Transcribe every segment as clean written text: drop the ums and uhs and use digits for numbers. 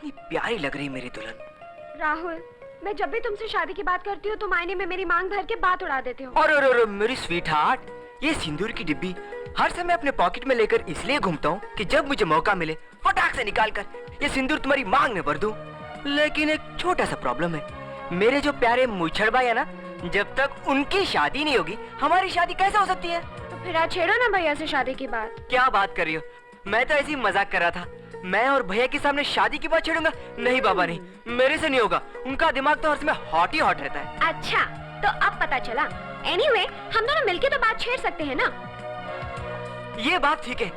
कितनी प्यारी लग रही मेरी दुल्हन। राहुल, मैं जब भी तुमसे शादी की बात करती हूँ तुम आईने में मेरी मांग भर के बात उड़ा देते हो। और मेरी स्वीट हार्ट, ये सिंदूर की डिब्बी हर समय अपने पॉकेट में लेकर इसलिए घूमता हूँ कि जब मुझे मौका मिले फटाक से निकाल कर ये सिंदूर तुम्हारी मांग में भर दूं। लेकिन एक छोटा सा प्रॉब्लम है, मेरे जो प्यारे मुछड़ भाई है ना, जब तक उनकी शादी नहीं होगी हमारी शादी कैसे हो सकती है? तो फिर आज छेड़ो ना भैया से शादी की बात। क्या बात कर रही हो? मैं तो ऐसे ही मजाक कर रहा था। मैं और भैया के सामने शादी की बात छेड़ूंगा? नहीं बाबा नहीं, मेरे से नहीं होगा। उनका दिमाग तो हर समय हॉट ही हॉट रहता है। अच्छा, तो अब पता चला। एनीवे, हम दोनों मिलके तो बात छेड़ सकते हैं ना? ये बात ठीक है।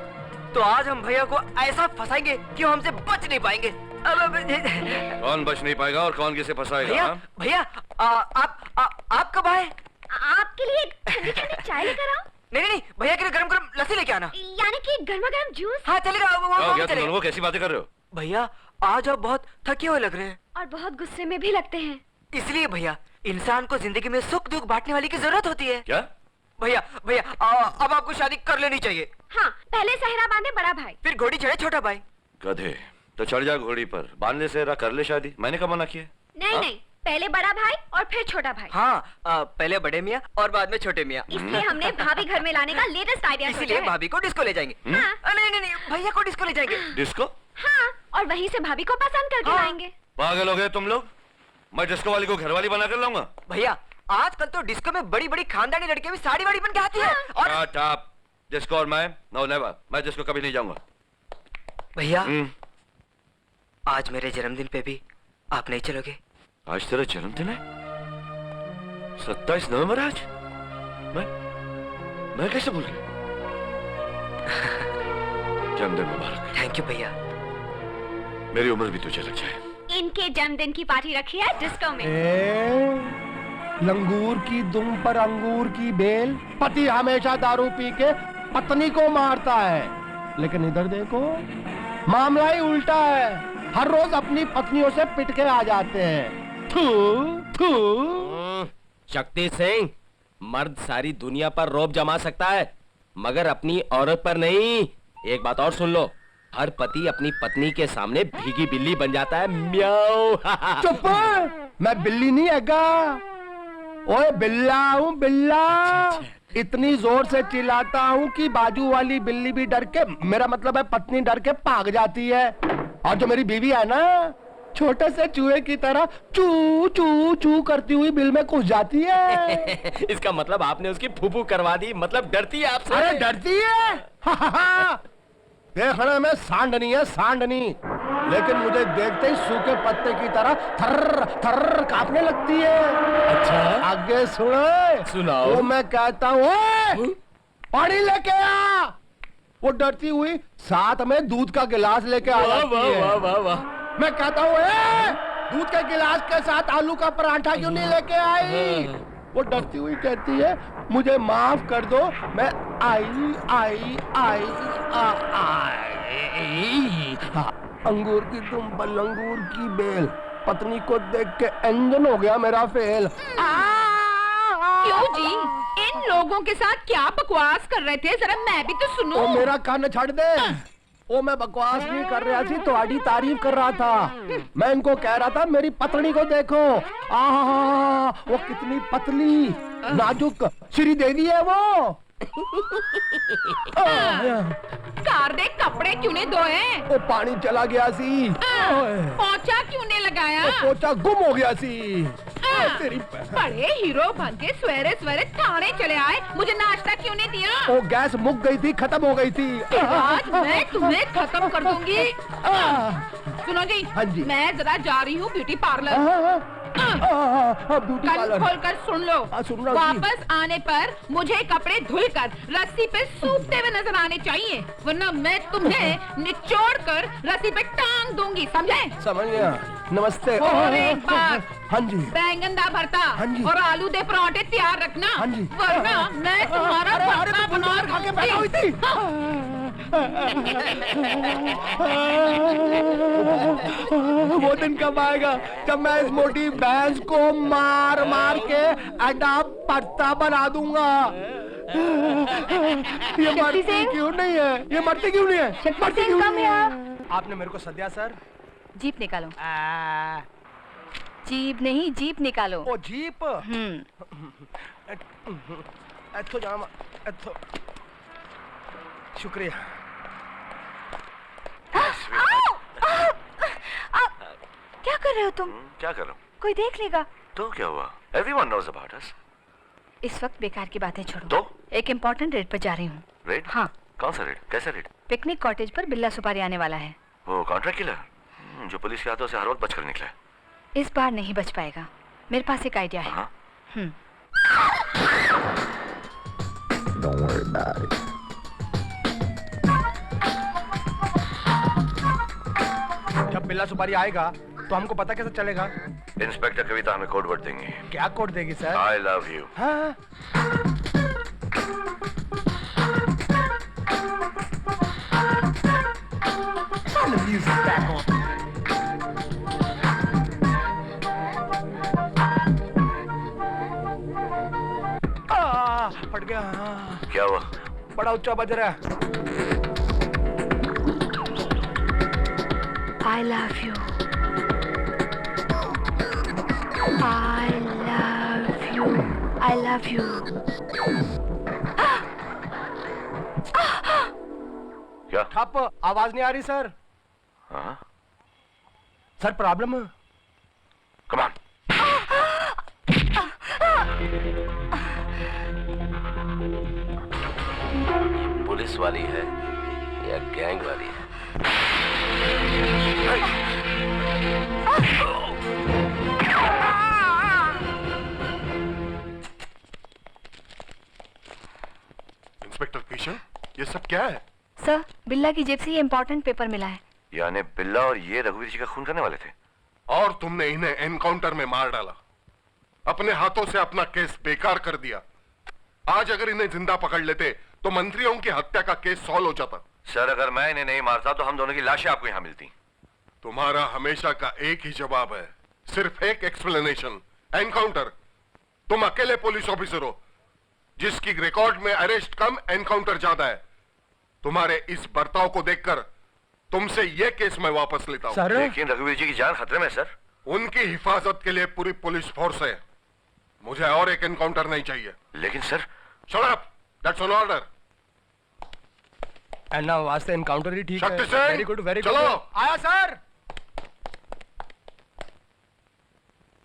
तो आज हम भैया को ऐसा फंसाएंगे कि वो हमसे बच नहीं पाएंगे। कौन बच नहीं पाएगा और कौन किसे फंसाएगा? भैया, भैया, आप कब आए? आपके लिए ठंडी ठंडी चाय लेकर आओ। नहीं, भैया के लिए गरम गरम लस्सी लेके आना। यानी कि गर्मा गर्म जूस। हाँ चलेगा। तुम लोग कैसी बातें कर रहे हो? भैया, आज आप बहुत थके हुए लग रहे हैं और बहुत गुस्से में भी लगते हैं। इसलिए भैया, इंसान को जिंदगी में सुख दुख बांटने वाली की जरूरत होती है। क्या? भैया, अब आपको शादी कर लेनी चाहिए। हाँ, पहले सहरा बांधे बड़ा भाई, फिर घोड़ी चढ़े छोटा भाई। गधे, तो चढ़ जा घोड़ी पर, बांध ले सहरा, कर ले शादी। मैंने कब मना किया? नहीं नहीं, पहले बड़ा भाई और फिर छोटा भाई। हाँ, पहले बड़े मियाँ और बाद में छोटे मियाँ। इसलिए हमने भाभी घर में लाने का लेटेस्ट आइडिया सोचा है। इसलिए भाभी को डिस्को ले जाएंगे। नहीं, भैया को डिस्को ले जाएंगे। डिस्को? हाँ, और वहीं से भाभी को पसंद करके लाएंगे। पागल हो गए तुम लोग? मैं डिस्को वाली को घरवाली बना कर लाऊंगा? भैया, आजकल तो डिस्को में बड़ी बड़ी खानदानी लड़कियां भी साड़ी वाड़ी बन के आती है। और डिस्को और मैं नो नेवर, मैं डिस्को कभी नहीं जाऊंगा। भैया, आज मेरे जन्मदिन पे भी आप नहीं चलोगे? आज तेरा जन्मदिन है? 27 नवंबर आज? मैं कैसे भूल गया? जन्मदिन मुबारक। थैंक यू भैया। मेरी उम्र भी तुझे लग जाए। इनके जन्मदिन की पार्टी रखी है डिस्को में। लंगूर की दुम पर अंगूर की बेल, पति हमेशा दारू पी के पत्नी को मारता है, लेकिन इधर देखो मामला ही उल्टा है। हर रोज अपनी पत्नियों से पिट के आ जाते हैं। थू थू। शक्ति सिंह, मर्द सारी दुनिया पर रौब जमा सकता है मगर अपनी औरत पर नहीं। एक बात और सुन लो, हर पति अपनी पत्नी के सामने भीगी बिल्ली बन जाता है। म्याऊ। चुप, मैं बिल्ली नहीं हैगा। ओए बिल्ला हूँ, बिल्ला। इतनी जोर से चिल्लाता हूँ कि बाजू वाली बिल्ली भी डर के, मेरा मतलब है पत्नी डर के भाग जाती है। और जो मेरी बीवी है ना, छोटे से चूहे की तरह चू चू चू करती हुई बिल में घुस जाती है। इसका मतलब आपने उसकी फूफू करवा दी, मतलब डरती है आपसे। अरे डरती है? देखने में सांडनी है, सांडनी, लेकिन मुझे देखते ही सूखे पत्ते की तरह थर्र थर्र कांपने लगती है। अच्छा, आगे सुनो। सुनाओ। वो मैं कहता हूँ पानी लेके आ, वो डरती हुई साथ में दूध का गिलास लेके आ जाती है। वाह वाह वाह। मैं कहता हूँ दूध के गिलास के साथ आलू का पराठा क्यों नहीं लेके आई? वो डरती हुई कहती है मुझे माफ कर दो, मैं आई आई आई आई। अंगूर की तुम पर अंगूर की बेल, पत्नी को देख के इंजन हो गया मेरा फेल। क्यों जी, इन लोगों के साथ क्या बकवास कर रहे थे? जरा मैं भी तो सुनो। ओ मेरा कान छड़ दे। ओ मैं बकवास नहीं कर रहा थी, तुम्हारी तारीफ कर रहा था। मैं इनको कह रहा था मेरी पत्नी को देखो, वो कितनी पतली नाजुक श्री देवी है वो। कार दे कपड़े क्यों ने धोए? वो पानी चला गया सी। पोछा क्यों ने लगाया? पोछा गुम हो गया सी। तेरी बड़े हीरो बन के सवेरे सवेरे थाने चले आए, मुझे नाश्ता क्यों नहीं दिया? वो गैस मुक गई थी, खत्म हो गई थी। आज मैं तुम्हें खत्म कर दूंगी। सुनो जी, हाँ जी, मैं जरा जा रही हूँ ब्यूटी पार्लर। ब्यूटी कल पार्लर खोल कर सुन लो। वापस आने पर मुझे कपड़े धुलकर रस्सी पे सूखते हुए नजर आने चाहिए, वरना मैं तुम्हें निचोड़ कर रस्सी पे टांग दूंगी, समझे? समझ गया। नमस्ते। और एक बात, हाँ जी, बैंगन दा भरता हाँ जी, और आलू दे पराठे तैयार रखना, हाँ जी, वरना मैं तुम्हारा भरता बना खा के बैठा हुई थी। वो दिन कब आएगा जब मैं इस मोटी भैंस को मार मार के अड्डा पत्ता बना दूंगा। ये मरती क्यों नहीं है? ये मरती क्यों नहीं है? मरती क्यों नहीं है? आपने मेरे को सद्या सर, जीप निकालो। जीप नहीं, जीप निकालो। ओ जीप। एथो जाम एथो। शुक्रिया। क्या कर रहे हो तुम? क्या कर रहा हूँ? कोई देख लेगा तो क्या हुआ? Everyone knows about us. इस वक्त बेकार की बातें छोड़ो। तो? एक इम्पोर्टेंट रेड पर जा रही हूँ। रेड? हाँ। कौन सा रेड? कैसा रेड? पिकनिक कॉटेज पर बिल्ला सुपारी आने वाला है। वो कॉन्ट्रैक्ट किलर जो पुलिस के हाथों से हर वक्त बचकर निकला है। इस बार नहीं बच पाएगा। मेरे पास एक आइडिया है। हाँ? Don't worry about it. जब बिल्ला सुपारी आएगा तो हमको पता कैसे चलेगा? इंस्पेक्टर कविता हमें कोड वर्ड देंगी। क्या कोड देगी सर? I love you. हाँ। Turn the music back on. फट गया। क्या हुआ? बड़ा ऊंचा बज रहा है। I love you. I love you. I love you. क्या? ठप, आवाज नहीं आ रही सर। हाँ? सर प्रॉब्लम है। Come on. पुलिस वाली है या गैंग वाली है? इंस्पेक्टर किशन, ये सब क्या है? सर, बिल्ला की जेब से ये इम्पोर्टेंट पेपर मिला है। यानी बिल्ला और ये रघुवीर जी का खून करने वाले थे। और तुमने इन्हें एनकाउंटर में मार डाला, अपने हाथों से अपना केस बेकार कर दिया। आज अगर इन्हें जिंदा पकड़ लेते तो मंत्रियों की हत्या का केस सॉल्व हो जाता। सर, अगर मैं इन्हें नहीं मारता तो हम दोनों की लाशें आपको यहाँ मिलती। तुम्हारा हमेशा का एक ही जवाब है, सिर्फ एक एक्सप्लेनेशन, एनकाउंटर। तुम अकेले पुलिस ऑफिसर हो जिसकी रिकॉर्ड में अरेस्ट कम, एनकाउंटर ज्यादा है। तुम्हारे इस बर्ताव को देखकर तुमसे यह केस मैं वापस लेता हूं। सर? लेकिन रघुवीर जी की जान खतरे में सर। उनकी हिफाजत के लिए पूरी पुलिस फोर्स है। मुझे और एक एनकाउंटर नहीं चाहिए। लेकिन sir. Shut up, that's an order. एना वास्ते एनकाउंटर ही ठीक है। Shakti Singh, very good, very good. चलो। आया सर।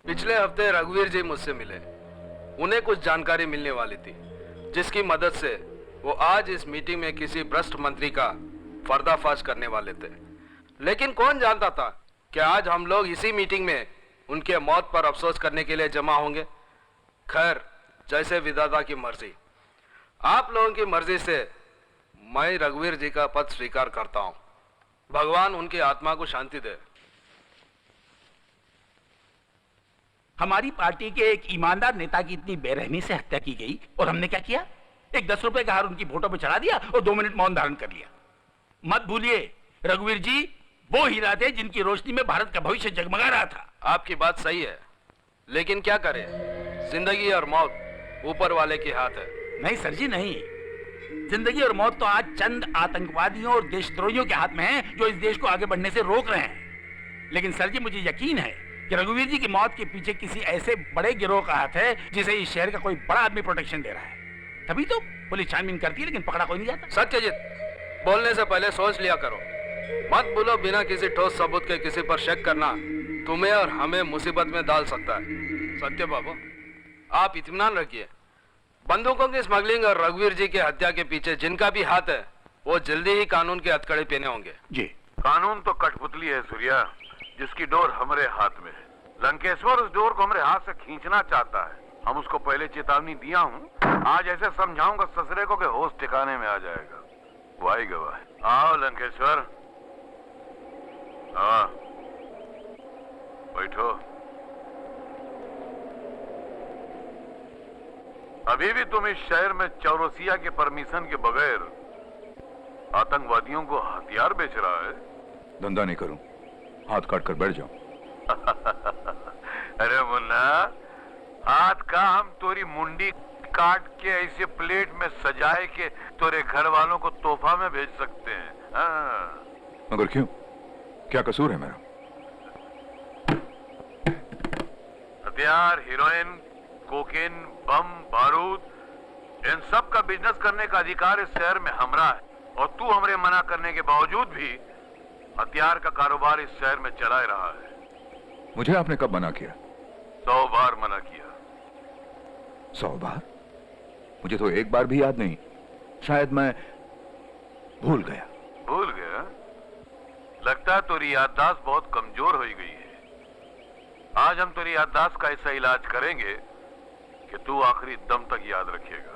पिछले हफ्ते रघुवीर जी मुझसे मिले। उन्हें कुछ जानकारी मिलने वाली थी जिसकी मदद से वो आज इस मीटिंग में किसी भ्रष्ट मंत्री का पर्दाफाश करने वाले थे। लेकिन कौन जानता था कि आज हम लोग इसी मीटिंग में उनके मौत पर अफसोस करने के लिए जमा होंगे। खैर, जैसे विधाता की मर्जी। आप लोगों की मर्जी से मैं रघुवीर जी का पद स्वीकार करता हूं। भगवान उनकी आत्मा को शांति दे। हमारी पार्टी के एक ईमानदार नेता की इतनी बेरहमी से हत्या की गई और हमने क्या किया? एक 10 रुपए का हार उनकी फोटो पे चढ़ा दिया और 2 मिनट मौन धारण कर लिया। मत भूलिए, रघुवीर जी वो हीरा थे जिनकी रोशनी में भारत का भविष्य जगमगा रहा था। आपकी बात सही है, लेकिन क्या करें, जिंदगी और मौत ऊपर वाले के हाथ है। नहीं सर जी, नहीं। जिंदगी और मौत तो आज चंद आतंकवादियों और देशद्रोहियों के हाथ में है जो इस देश को आगे बढ़ने से रोक रहे हैं। लेकिन सर जी, मुझे यकीन है कि रघुवीर जी की मौत के पीछे किसी ऐसे बड़े गिरोह का हाथ है जिसे इस शहर का कोई बड़ा आदमी प्रोटेक्शन दे रहा है। तभी तो पुलिस छानबीन करती है, लेकिन पकड़ा कोई नहीं जाता। सत्यजीत, बोलने से पहले सोच लिया करो। मत बोलो, बिना किसी ठोस सबूत के किसी पर शक करना तुम्हें और हमें मुसीबत में डाल सकता है। सत्य बाबू, आप इत्मीनान रखिए। बंदूकों की स्मगलिंग और रघुवीर जी की हत्या के पीछे जिनका भी हाथ है वो जल्दी ही कानून के हथकड़े पहने होंगे। जी। कानून तो कठपुतली है सूर्या, जिसकी डोर हमारे हाथ में है। लंकेश्वर उस डोर को हमारे हाथ से खींचना चाहता है। हम उसको पहले चेतावनी दिया हूँ, आज ऐसे समझाऊंगा ससुरे को कि होश ठिकाने में आ जाएगा। वाही गवाह। आओ लंकेश्वर, आओ, बैठो। अभी भी तुम इस शहर में चौरसिया के परमिशन के बगैर आतंकवादियों को हथियार बेच रहा है। धंधा नहीं करूं, हाथ काट कर बैठ जाऊं। अरे मुन्ना, हाथ का हम तोरी मुंडी काट के ऐसे प्लेट में सजाए के तोरे घर वालों को तोहफा में भेज सकते हैं। हाँ। मगर क्यों? क्या कसूर है मेरा? हथियार, हीरोइन, कोकेन, बम, बारूद, इन सब का बिजनेस करने का अधिकार इस शहर में हमरा है, और तू हमरे मना करने के बावजूद भी हथियार का कारोबार इस शहर में चला रहा है। मुझे आपने कब मना किया? 100 बार मना किया। 100 बार? मुझे तो एक बार भी याद नहीं। शायद मैं भूल गया। भूल गया? लगता है तेरी याददाश्त बहुत कमजोर हो गई है। आज हम तेरी याददाश्त का ऐसा इलाज करेंगे कि तू आखिरी दम तक याद रखेगा।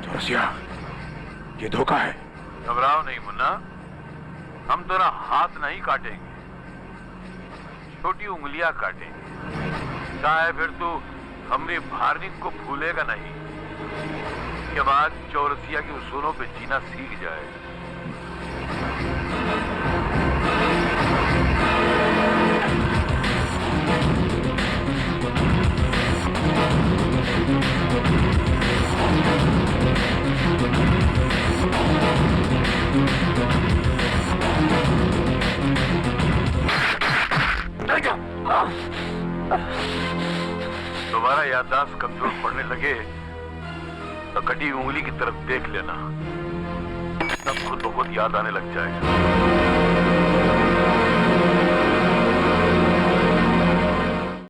चौरसिया, ये धोखा है। घबराओ नहीं मुन्ना, हम तेरा हाथ नहीं काटेंगे, छोटी उंगलियां काटेंगे। चाहे फिर तू हमरी भारनिक को भूलेगा नहीं। के बाद चौरसिया के उसूलों पे जीना सीख जाए। दोबारा याददाश्त कमजोर पड़ने लगे तो कटी उंगली की तरफ देख लेना, तब खुद बहुत याद आने लग जाएगा।